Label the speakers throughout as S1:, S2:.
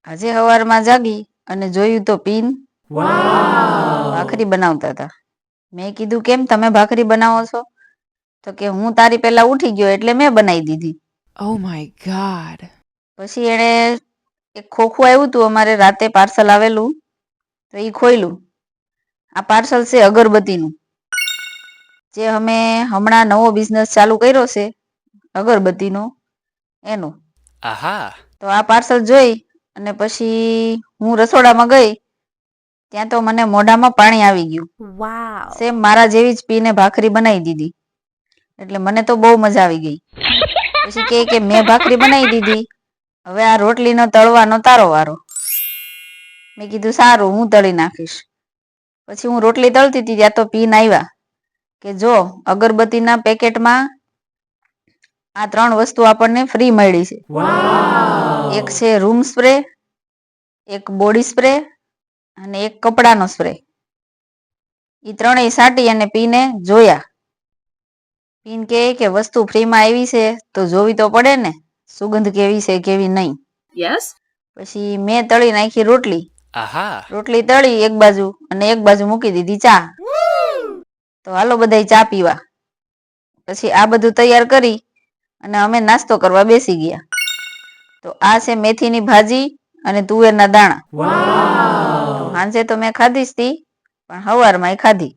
S1: આજે સવારમાં જાગી અને જોયું તો પીન ભાખરી બનાવતા હતા. મેં કીધું કેમ તમે ભાખરી બનાવો છો? તો કે હું તારી પહેલા ઉઠી ગયો એટલે મેં બનાવી દીધી.
S2: Oh my god.
S1: પછી એણે એક ખોખું આવ્યું હતું અમારે રાતે પાર્સલ આવેલું તો એ ખોયલું. આ પાર્સલ છે અગરબત્તીનું, જે અમે હમણાં નવો બિઝનેસ ચાલુ કર્યો છે અગરબત્તીનો એનું. તો આ પાર્સલ જોઈ અને પછી હું રસોડામાં ગઈ ત્યાં તો મને મોઢામાં પાણી આવી ગયું.
S2: Wow.
S1: સેમ મારા જેવી જ પીને ભાખરી બનાવી દીધી. એટલે મને તો બહુ મજા આવી ગઈ. પછી કે મેં ભાખરી બનાવી દીધી, હવે આ રોટલીનો તળવાનો તારો વારો. મેં કીધું સારું હું તળી નાખીશ. પછી હું રોટલી તળતી હતી ત્યાં તો પીન આવ્યા કે જો અગરબત્તીના પેકેટમાં આ 3 વસ્તુ આપણને ફ્રી મળી છે. એક છે રૂમ સ્પ્રે, એક બોડી સ્પ્રે અને એક કપડાનો સ્પ્રે. એ ત્રણેય સાટી અને પીને જોયા. પીન કે વસ્તુ ફ્રીમાં આવી છે તો જોવી તો પડે ને, સુગંધ કેવી છે કેવી નહીં. પછી મેં તળી નાખી રોટલી. રોટલી તળી એક બાજુ અને એક બાજુ મૂકી દીધી ચા. તો હાલો બધાય ચા પીવા. પછી આ બધું તૈયાર કરી અને અમે નાસ્તો કરવા બેસી ગયા. તો આ છે મેથીની ભાજી અને તુવેરના દાણા. તો સાંજે તો મેં ખાધી જ તી, પણ સવારમાં ખાધી.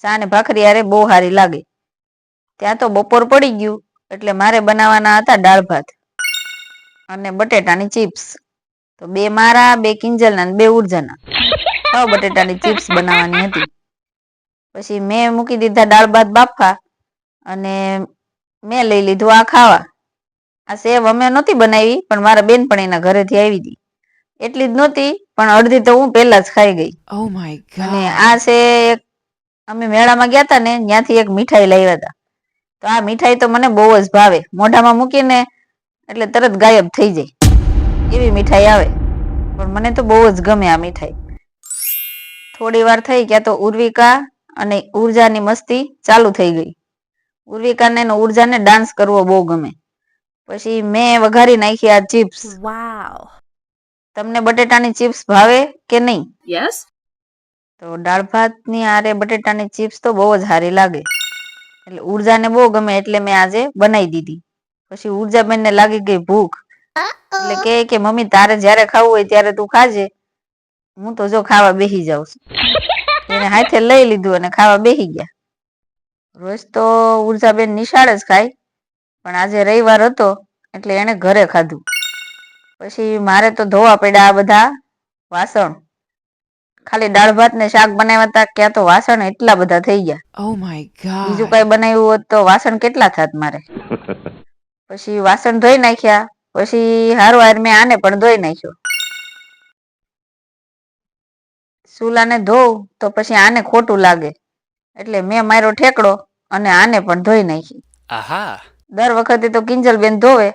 S1: ચા ને ભાખરી હારે બહુ સારી લાગે. ત્યાં તો બપોર પડી ગયું એટલે મારે બનાવવાના હતા દાળ ભાત અને બટેટાની ચિપ્સ. તો 2 મારા, 2 કિંજલના અને 2 ઉર્જાના. 6 બટેટાની ચિપ્સ બનાવવાની હતી. પછી મેં મૂકી દીધા દાળ ભાત બાફા અને મેં લઈ લીધું આ ખાવા. આ સેવ અમે નહોતી બનાવી પણ મારા બેનપણીના ઘરેથી આવી હતી. એટલી જ નહોતી પણ અડધી તો હું પહેલા જ ખાઈ ગઈ.
S2: Oh my god.
S1: અને આ છે અમે મેળામાં ગયા હતા ને ત્યાંથી એક મીઠાઈ લાવ્યા હતા. તો આ મીઠાઈ તો મને બહુ જ ભાવે. મોઢામાં મૂકીને એટલે તરત ગાયબ થઈ જાય એવી મીઠાઈ આવે. પણ મને તો બહુ જ ગમે આ મીઠાઈ. થોડી વાર થઈ ગયા તો ઉર્વિકા અને ઉર્જાની મસ્તી ચાલુ થઈ ગઈ. ઉર્વિકાને અને ઉર્જાને ડાન્સ કરવો બહુ ગમે. પછી મેં વઘારી નાખી આ ચિપ્સ.
S2: Wow.
S1: તમને બટેટાની ચિપ્સ ભાવે કે નહીં?
S2: Yes.
S1: તો દાળ ભાતની આરે બટેટાની ચિપ્સ તો બહુ જ સારી લાગે. એટલે ઉર્જાને બહુ ગમે એટલે મેં આજે બનાવી દીધી. પછી ઉર્જાબેનને લાગી ગઈ ભૂખ. એટલે કે મમ્મી તારે જ્યારે ખાવું હોય ત્યારે તું ખાજે, હું તો જો ખાવા બેસી જાઉં છું. એને હાથે લઈ લીધું અને ખાવા બેસી ગયા. રોજ તો ઉર્જાબેન નિશાળે જ ખાય, પણ આજે રવિવાર હતો એટલે એને ઘરે ખાધું. પછી મારે તો ધોવા પડ્યા આ બધા વાસણ. ખાલી દાળ ભાત ને શાક બનાવ્યા હતા ત્યાં તો વાસણ એટલા બધા થઈ ગયા.
S2: Oh my god.
S1: બીજું કઈ બનાવ્યું હોત તો વાસણ કેટલા થાત મારે. પછી વાસણ ધોઈ નાખ્યા. પછી હારવાર મેં આને પણ ધોઈ નાખ્યો. સુલાને ધોવ તો પછી આને ખોટું લાગે એટલે મેં મારો ઠેકડો અને આને પણ ધોઈ નાખી. દર વખતે તો કિંજલબેન ધોવે,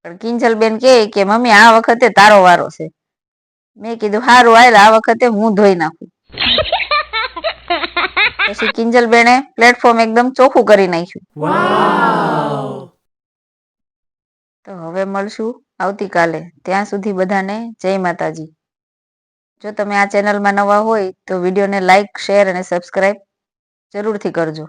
S1: પણ કિંજલબેન કે મમ્મી આ વખતે તારો વારો છે. મેં કીધું હારું હાલ આ વખતે હું ધોઈ નાખું. પછી કિંજલબેને પ્લેટફોર્મ એકદમ ચોખ્ખું કરી નાખ્યું. તો હવે મળશું આવતીકાલે. ત્યાં સુધી બધાને જય માતાજી. જો તમે આ ચેનલમાં નવા હોય તો વિડીયોને લાઈક, શેર અને સબસ્ક્રાઈબ જરૂરથી કરજો.